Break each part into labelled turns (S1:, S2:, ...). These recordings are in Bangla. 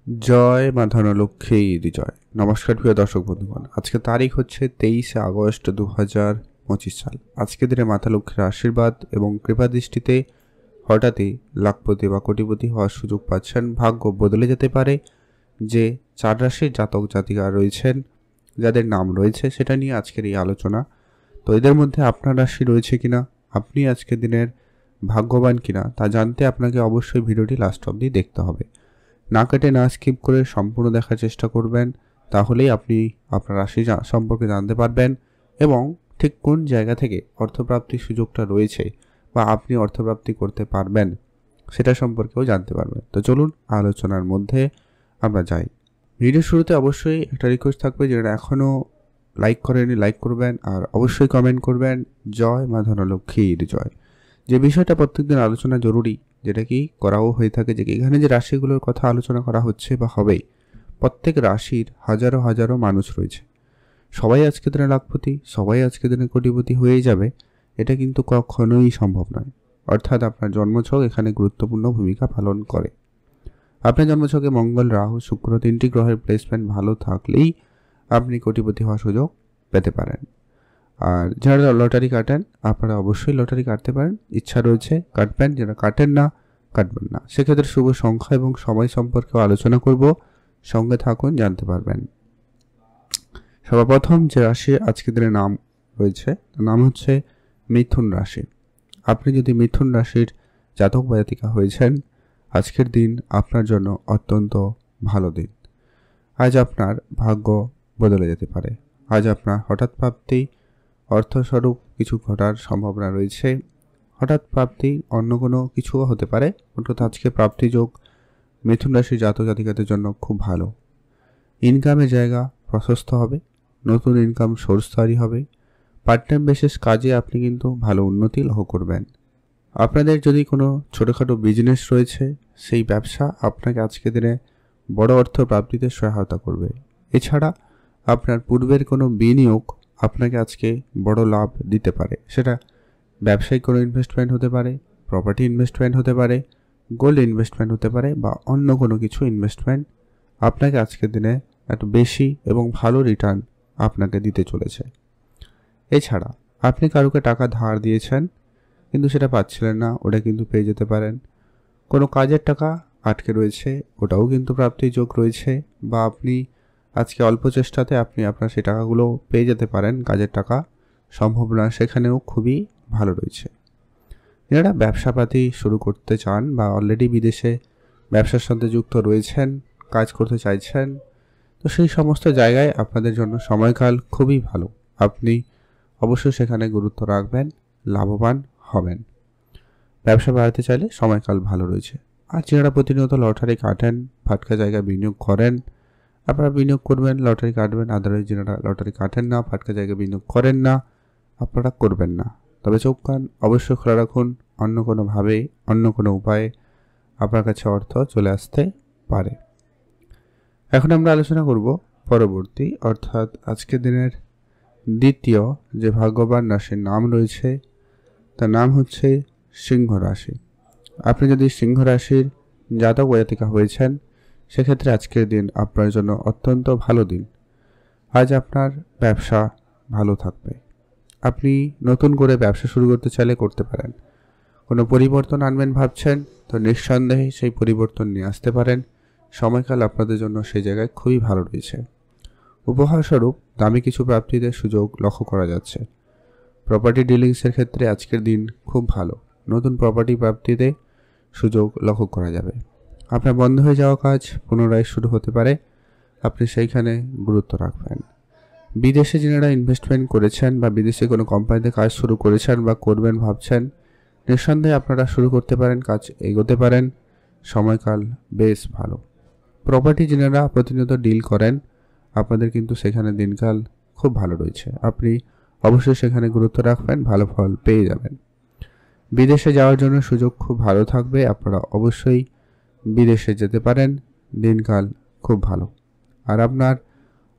S1: জয় মা ধনলক্ষ্মীর জয়। নমস্কার প্রিয় দর্শক বন্ধুগণ, আজকে তারিখ হচ্ছে 23শে আগস্ট 2025 সাল। আজকে দিনে মাতা লক্ষ্মীর আশীর্বাদ এবং কৃপা দৃষ্টিতে হঠাৎই লাখপতি বা কোটিপতি হওয়ার সুযোগ পাচ্ছেন। ভাগ্য বদলে যেতে পারে। যে 4 রাশির জাতক জাতিকা রয়েছেন, যাদের নাম রয়েছে, সেটা নিয়ে আজকের এই আলোচনা। তো এদের মধ্যে আপনার রাশি রয়েছে কিনা, আপনি আজকের দিনের ভাগ্যবান কিনা তা জানতে আপনাকে অবশ্যই ভিডিওটি লাস্ট অবধি দেখতে হবে। না কেটে না স্কিপ করে সম্পূর্ণ দেখার চেষ্টা করবেন, তাহলেই আপনি আপনার রাশি সম্পর্কে জানতে পারবেন এবং ঠিক কোন জায়গা থেকে অর্থপ্রাপ্তির সুযোগটা রয়েছে বা আপনি অর্থপ্রাপ্তি করতে পারবেন সেটা সম্পর্কেও জানতে পারবেন। তো চলুন আলোচনার মধ্যে আমরা যাই। ভিডিও শুরুতে অবশ্যই একটা রিকোয়েস্ট থাকবে, যেটা এখনও লাইক করেনি লাইক করবেন আর অবশ্যই কমেন্ট করবেন জয় মা ধনলক্ষ্মীর জয়। যে বিষয়টা প্রত্যেকদিন আলোচনা জরুরি, যেটা কি করাও হয়ে থাকে, যে এখানে যে রাশিগুলোর কথা আলোচনা করা হচ্ছে বা হবেই, প্রত্যেক রাশির হাজারো হাজারো মানুষ রয়েছে। সবাই আজকে দিনে লাখপতি, সবাই আজকে দিনে কোটিপতি হয়েই যাবে, এটা কিন্তু কখনোই সম্ভব নয়। অর্থাৎ আপনার জন্মছক এখানে গুরুত্বপূর্ণ ভূমিকা পালন করে। আপনার জন্মছকে মঙ্গল, রাহু, শুক্র 3টি গ্রহের প্লেসমেন্ট ভালো থাকলেই আপনি কোটিপতি হওয়ার সুযোগ পেতে পারেন। আর যারা লটারি কাটেন, আপনারা অবশ্যই লটারি কাটতে পারেন, ইচ্ছা রয়েছে কাটবেন। যারা কাটেন না, কাটবেন না। সেক্ষেত্রে শুভ সংখ্যা এবং সময় সম্পর্কেও আলোচনা করব, সঙ্গে থাকুন, জানতে পারবেন। সর্বপ্রথম যে রাশি আজকের দিনে নাম রয়েছে, তার নাম হচ্ছে মিথুন রাশি। আপনি যদি মিথুন রাশির জাতক বা জাতিকা হয়েছেন, আজকের দিন আপনার জন্য অত্যন্ত ভালো দিন। আজ আপনার ভাগ্য বদলে যেতে পারে। আজ আপনার হঠাৎ প্রাপ্তি, অর্থস্বরূপ কিছু ঘটার সম্ভাবনা রয়েছে। হঠাৎ প্রাপ্তি অন্য কোনো কিছুও হতে পারে, অন্তত আজকে প্রাপ্তি যোগ মিথুন রাশির জাতক জাতিকাদের জন্য খুব ভালো। ইনকামের জায়গা প্রশস্ত হবে, নতুন ইনকাম সোর্স তৈরি হবে। পার্ট টাইম বেসিস কাজে আপনি কিন্তু ভালো উন্নতি লক্ষ্য করবেন। আপনাদের যদি কোনো ছোটোখাটো বিজনেস রয়েছে, সেই ব্যবসা আপনাকে আজকে দিনে বড় অর্থ প্রাপ্তিতে সহায়তা করবে। এছাড়া আপনার পূর্বের কোনো বিনিয়োগ আপনাকে আজকে বড় লাভ দিতে পারে। সেটা ব্যবসায়িক কোনো ইনভেস্টমেন্ট হতে পারে, প্রপার্টি ইনভেস্টমেন্ট হতে পারে, গোল্ড ইনভেস্টমেন্ট হতে পারে, বা অন্য কোনো কিছু ইনভেস্টমেন্ট আপনাকে আজকের দিনে একটু বেশি এবং ভালো রিটার্ন আপনাকে দিতে চলেছে। এছাড়া আপনি কারোকে টাকা ধার দিয়েছেন কিন্তু সেটা পাচ্ছিলেন না, ওটা কিন্তু পেয়ে যেতে পারেন। কোনো কাজের টাকা আটকে রয়েছে, ওটাও কিন্তু প্রাপ্তির যোগ রয়েছে। বা আপনি আজকে অল্প চেষ্টাতে আপনি আপনার সেই টাকাগুলো পেয়ে যেতে পারেন, কাজের টাকা সম্ভাবনা সেখানেও খুবই ভালো রয়েছে। যারা ব্যবসাপাতি শুরু করতে চান বা অলরেডি বিদেশে ব্যবসার সাথে যুক্ত রয়েছেন, কাজ করতে চাইছেন, তো সেই সমস্ত জায়গায় আপনাদের জন্য সময়কাল খুবই ভালো। আপনি অবশ্যই সেখানে গুরুত্ব রাখবেন, লাভবান হবেন। ব্যবসা বাড়াতে চাইলে সময়কাল ভালো রয়েছে। আর যারা প্রতিনিয়ত লটারি কাটেন, ফাটকা জায়গায় বিনিয়োগ করেন, আপনারা বিনিয়োগ করবেন, লটারি কাটবেন। আদারওয়াইজ যারা লটারি কাটেন না, ফাটকা জায়গায় বিনিয়োগ করেন না, আপনারা করবেন না। তবে চোখ কান অবশ্যই খোলা রাখুন, অন্য কোনোভাবে, অন্য কোনো উপায়ে আপনার কাছে অর্থ চলে আসতে পারে। এখন আমরা আলোচনা করব পরবর্তী, অর্থাৎ আজকের দিনের দ্বিতীয় যে ভাগ্যবান রাশির নাম রয়েছে, তার নাম হচ্ছে সিংহ রাশি। আপনি যদি সিংহ রাশির জাতক বা জাতিকা হয়েছেন, সেক্ষেত্রে আজকের দিন আপনার জন্য অত্যন্ত ভালো দিন। আজ আপনার ব্যবসা ভালো থাকবে। আপনি নতুন করে ব্যবসা শুরু করতে চাইলে করতে পারেন। কোনো পরিবর্তন আনবেন ভাবছেন, তো নিঃসন্দেহে সেই পরিবর্তন নিয়ে আসতে পারেন। সময়কাল আপনাদের জন্য সেই জায়গায় খুবই ভালো রয়েছে। উপহারস্বরূপ দামি কিছু প্রাপ্তিদের সুযোগ লক্ষ্য করা যাচ্ছে। প্রপার্টি ডিলিংসের ক্ষেত্রে আজকের দিন খুব ভালো। নতুন প্রপার্টি প্রাপ্তিতে সুযোগ লক্ষ্য করা যাবে। আপনার বন্ধ হয়ে যাওয়া কাজ পুনরায় শুরু হতে পারে, আপনি সেইখানে গুরুত্ব রাখবেন। বিদেশে যারা ইনভেস্টমেন্ট করেছেন বা বিদেশে কোনো কোম্পানিতে কাজ শুরু করেছেন বা করবেন ভাবছেন, নিঃসন্দেহে আপনারা শুরু করতে পারেন, কাজ এগোতে পারেন। সময়কাল বেশ ভালো। প্রপার্টি যারা প্রতিনিয়ত ডিল করেন, আপনাদের কিন্তু সেখানে দিনকাল খুব ভালো রয়েছে। আপনি অবশ্যই সেখানে গুরুত্ব রাখবেন, ভালো ফল পেয়ে যাবেন। বিদেশে যাওয়ার জন্য সুযোগ খুব ভালো থাকবে, আপনারা অবশ্যই বিদেশে যেতে পারেন, দিনকাল খুব ভালো। আর আপনার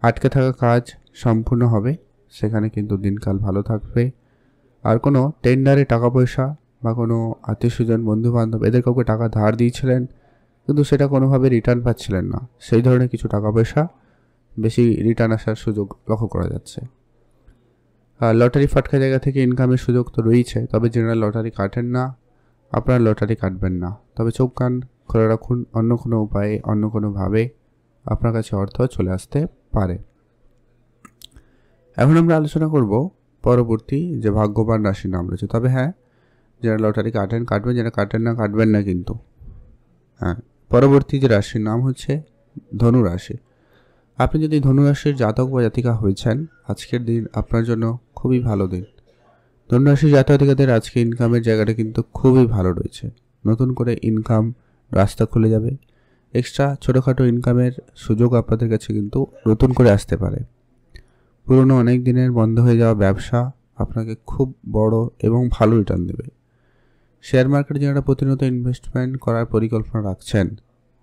S1: আটকে থাকা কাজ সম্পূর্ণ হবে, সেখানে কিন্তু দিনকাল ভালো থাকবে। আর কোনো টেন্ডারে টাকা পয়সা বা কোনো আত্মীয় স্বজন, বন্ধু বান্ধব, এদের কাউকে টাকা ধার দিয়েছিলেন, কিন্তু সেটা কোনোভাবে রিটার্ন পাচ্ছিলেন না, সেই ধরনের কিছু টাকা পয়সা বেশি রিটার্ন আসার সুযোগ লক্ষ্য করা যাচ্ছে। আর লটারি ফাটকা জায়গা থেকে ইনকামের সুযোগ তো রয়েছে, তবে যারা লটারি কাটেন না আপনারা লটারি কাটবেন না, তবে চোখ কান খোলা রাখুন, অন্য কোনো উপায়ে অন্য কোনোভাবে আপনার কাছে অর্থ চলে আসতে পারে। এখন আমরা আলোচনা করব পরবর্তী যে ভাগ্যবান রাশির নাম রয়েছে। তবে হ্যাঁ, যারা লটারি কাটবেন, যারা কাটেন না কাটবেন না কিন্তু। হ্যাঁ, পরবর্তী যে রাশির নাম হচ্ছে ধনু রাশি। আপনি যদি ধনু রাশির জাতক বা জাতিকা হয়েছেন, আজকের দিন আপনার জন্য খুবই ভালো দিন। ধনু রাশির জাতক-জাতিকাদের আজকে ইনকামের জায়গাটা কিন্তু খুবই ভালো রয়েছে। নতুন করে ইনকাম রাস্তা খুলে যাবে। এক্সট্রা ছোটোখাটো ইনকামের সুযোগ আপনাদের কাছে কিন্তু নতুন করে আসতে পারে। পুরনো অনেক দিনের বন্ধ হয়ে যাওয়া ব্যবসা আপনাকে খুব বড় এবং ভালো রিটার্ন দেবে। শেয়ার মার্কেটে যারা প্রতিনিয়ত ইনভেস্টমেন্ট করার পরিকল্পনা রাখছেন,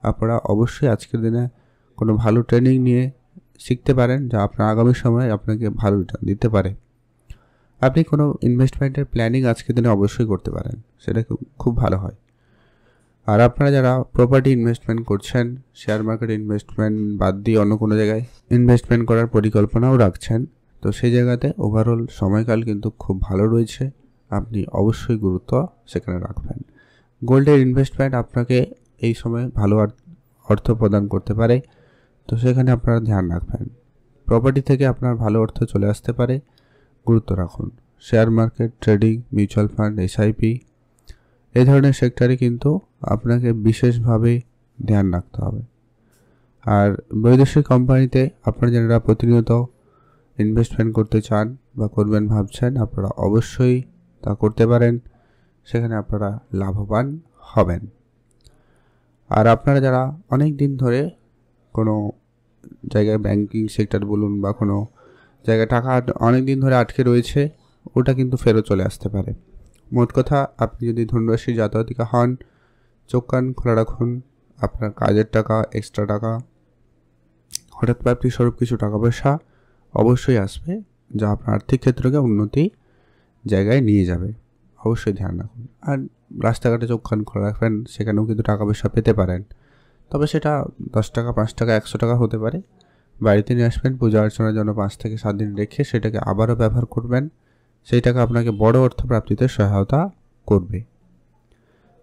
S1: আপনারা অবশ্যই আজকের দিনে কোনো ভালো ট্রেনিং নিয়ে শিখতে পারেন, যা আপনার আগামী সময়ে আপনাকে ভালো রিটার্ন দিতে পারে। আপনি কোনো ইনভেস্টমেন্টের প্ল্যানিং আজকের দিনে অবশ্যই করতে পারেন, সেটা খুব ভালো হয়। আর আপনারা যারা প্রপার্টি ইনভেস্টমেন্ট করছেন, শেয়ার মার্কেট ইনভেস্টমেন্ট বাদ দিয়ে অন্য কোনো জায়গায় ইনভেস্টমেন্ট করার পরিকল্পনাও রাখছেন, তো সেই জায়গাতে ওভারঅল সময়কাল কিন্তু খুব ভালো রয়েছে। আপনি অবশ্যই গুরুত্ব সেখানে রাখবেন। গোল্ডের ইনভেস্টমেন্ট আপনাকে এই সময় ভালো অর্থ প্রদান করতে পারে, তো সেখানে আপনারা ধ্যান রাখবেন। প্রপার্টি থেকে আপনার ভালো অর্থ চলে আসতে পারে, গুরুত্ব রাখুন। Share market, trading, mutual fund, SIP এই ধরনের সেক্টরে কিন্তু আপনাকে বিশেষভাবে ধ্যান রাখতে হবে। আর বৈদেশিক কোম্পানিতে আপনারা যারা প্রতিনিয়ত ইনভেস্টমেন্ট করতে চান বা করবেন ভাবছেন, আপনারা অবশ্যই তা করতে পারেন, সেখানে আপনারা লাভবান হবেন। আর আপনারা যারা অনেক দিন ধরে কোনো জায়গায় ব্যাংকিং সেক্টর বলুন বা কোনো জায়গায় টাকা অনেক দিন ধরে আটকে রয়েছে, ওটা কিন্তু ফেরত চলে আসতে পারে। মোট কথা, আপনি যদি ধনুরাশির জাতক-জাতিকা হন, চোখ কান খোলা রাখুন। আপনার কাজের টাকা, এক্সট্রা টাকা, হঠাৎ প্রাপ্তি স্বরূপ কিছু টাকা পয়সা অবশ্যই আসবে, যা আপনার আর্থিক ক্ষেত্রকে উন্নতি জায়গায় নিয়ে যাবে। অবশ্যই ধ্যান রাখুন। আর রাস্তাঘাটে চোখ কান খোলা রাখবেন, সেখানেও কিন্তু টাকা পয়সা পেতে পারেন, তবে সেটা 10 টাকা, 5 টাকা, 100 টাকা হতে পারে। বাড়িতে নিয়ে আসবেন, পূজা অর্চনার জন্য 5 থেকে 7 দিন রেখে সেটাকে আবারও ব্যবহার করবেন। সেই টাকা আপনাকে বড় অর্থ প্রাপ্তিতে সহায়তা করবে।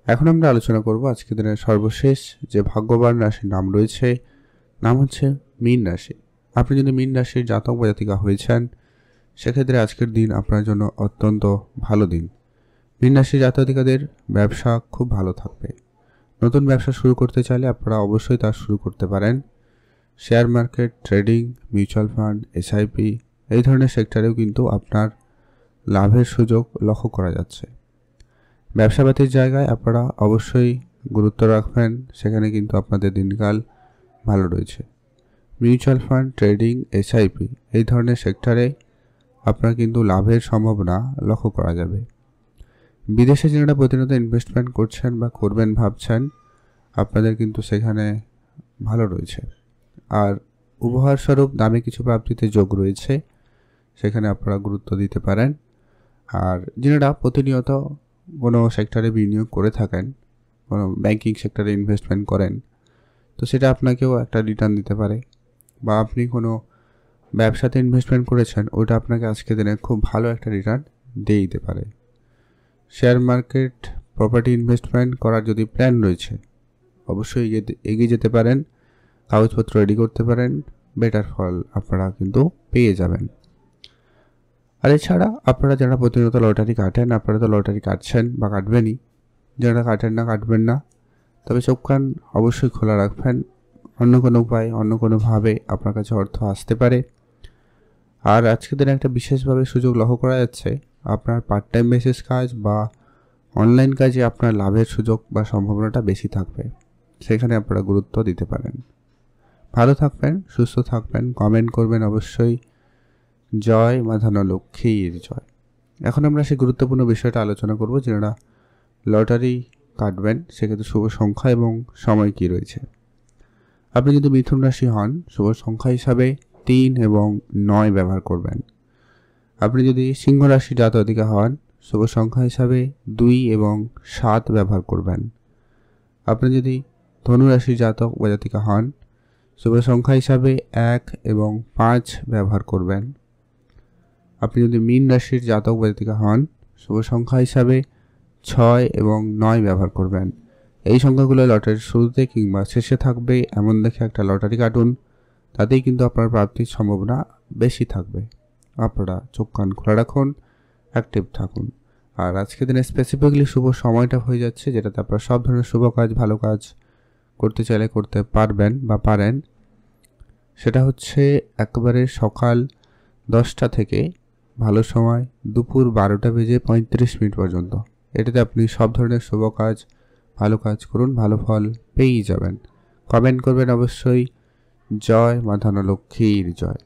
S1: এখন আমরা আলোচনা করব আজকের দিনের সর্বশেষ যে ভাগ্যবান রাশির নাম রয়েছে, নাম হচ্ছে মীন রাশি। আপনি যদি মীন রাশির জাতক বা জাতিকা হয়েছেন, সেক্ষেত্রে আজকের দিন আপনার জন্য অত্যন্ত ভালো দিন। মীন রাশির জাতক জাতিকাদের ব্যবসা খুব ভালো থাকবে। নতুন ব্যবসা শুরু করতে চাইলে আপনারা অবশ্যই তা শুরু করতে পারেন। Share market, trading, mutual fund, SIP এই ধরনের সেক্টরেও কিন্তু আপনার লাভের সুযোগ লক্ষ্য করা যাচ্ছে। ব্যবসাপাতির জায়গায় আপনারা অবশ্যই গুরুত্ব রাখবেন, সেখানে কিন্তু আপনাদের দিনকাল ভালো রয়েছে। মিউচুয়াল ফান্ড, ট্রেডিং, এসআইপি এই ধরনের সেক্টরে আপনার কিন্তু লাভের সম্ভাবনা লক্ষ্য করা যাবে। বিদেশে যারা প্রতিনিয়ত ইনভেস্টমেন্ট করছেন বা করবেন ভাবছেন, আপনাদের কিন্তু সেখানে ভালো রয়েছে। আর উপহার স্বরূপ দামে কিছু প্রাপ্তিতে যোগ রয়েছে, সেখানে আপনারা গুরুত্ব দিতে পারেন। আর যারা প্রতিনিয়ত কোনো সেক্টরে বিনিয়োগ করে থাকেন, কোনো ব্যাংকিং সেক্টরে ইনভেস্টমেন্ট করেন, তো সেটা আপনাকেও একটা রিটার্ন দিতে পারে। বা আপনি কোনো ব্যবসাতে ইনভেস্টমেন্ট করেছেন, ওটা আপনাকে আজকে দিনে খুব ভালো একটা রিটার্ন দিয়ে দিতে পারে। শেয়ার মার্কেট, প্রপার্টি ইনভেস্টমেন্ট করার যদি প্ল্যান রয়েছে, অবশ্যই এগিয়ে যেতে পারেন, কাগজপত্র রেডি করতে পারেন, বেটার ফল আপনারা কিন্তু পেয়ে যাবেন। আর এছাড়া আপনারা যারা প্রতিনিয়ত লটারি কাটেন, আপনারা তো লটারি কাটছেন বা কাটবেনই, যারা কাটেন না কাটবেন না, তবে চোখ কান অবশ্যই খোলা রাখবেন। অন্য কোনো উপায়, অন্য কোনোভাবে আপনার কাছে অর্থ আসতে পারে। আর আজকের দিনে একটা বিশেষভাবে সুযোগ লক্ষ্য করা যাচ্ছে, আপনার পার্ট টাইম বেসিস কাজ বা অনলাইন কাজে আপনার লাভের সুযোগ বা সম্ভাবনাটা বেশি থাকবে, সেখানে আপনারা গুরুত্ব দিতে পারেন। ভালো থাকবেন, সুস্থ থাকবেন, কমেন্ট করবেন অবশ্যই। জয় মা ধনলক্ষ্মীর জয়। এখন আমরা সেই গুরুত্বপূর্ণ বিষয়টা আলোচনা করব, যারা লটারি কাটবেন সেক্ষেত্রে শুভ সংখ্যা এবং সময় কী রয়েছে। আপনি যদি মিথুন রাশি হন, শুভ সংখ্যা হিসাবে 3 এবং 9 ব্যবহার করবেন। আপনি যদি সিংহ রাশি জাতক জাতিকা হন, শুভ সংখ্যা হিসাবে 2 এবং 7 ব্যবহার করবেন। আপনি যদি ধনুরাশি জাতক বা জাতিকা হন, শুভ সংখ্যা হিসাবে 1 এবং 5 ব্যবহার করবেন। আপনি যদি মীন রাশির জাতক বা জাতিকা হন, শুভ সংখ্যা হিসাবে 6 এবং 9 ব্যবহার করবেন। এই সংখ্যাগুলো লটারির শুরুতে কিংবা শেষে থাকবে এমন দেখে একটা লটারি কাটুন, তাতেই কিন্তু আপনার প্রাপ্তির সম্ভাবনা বেশি থাকবে। আপনারা চোখ কান খোলা রাখুন, অ্যাক্টিভ থাকুন। আর আজকের দিনে স্পেসিফিকলি শুভ সময়টা হয়ে যাচ্ছে, যেটাতে আপনারা সব ধরনের শুভ কাজ, ভালো কাজ করতে চাইলে করতে পারবেন বা পারেন। সেটা হচ্ছে একেবারে সকাল 10টা থেকে ভালো সময় দুপুর 12:35 পর্যন্ত। এটাতে আপনি সব ধরনের শুভ কাজ, ভালো কাজ করুন, ভালো ফল পেয়েই যাবেন। কমেন্ট করবেন অবশ্যই, জয় মা ধনলক্ষ্মীর জয়।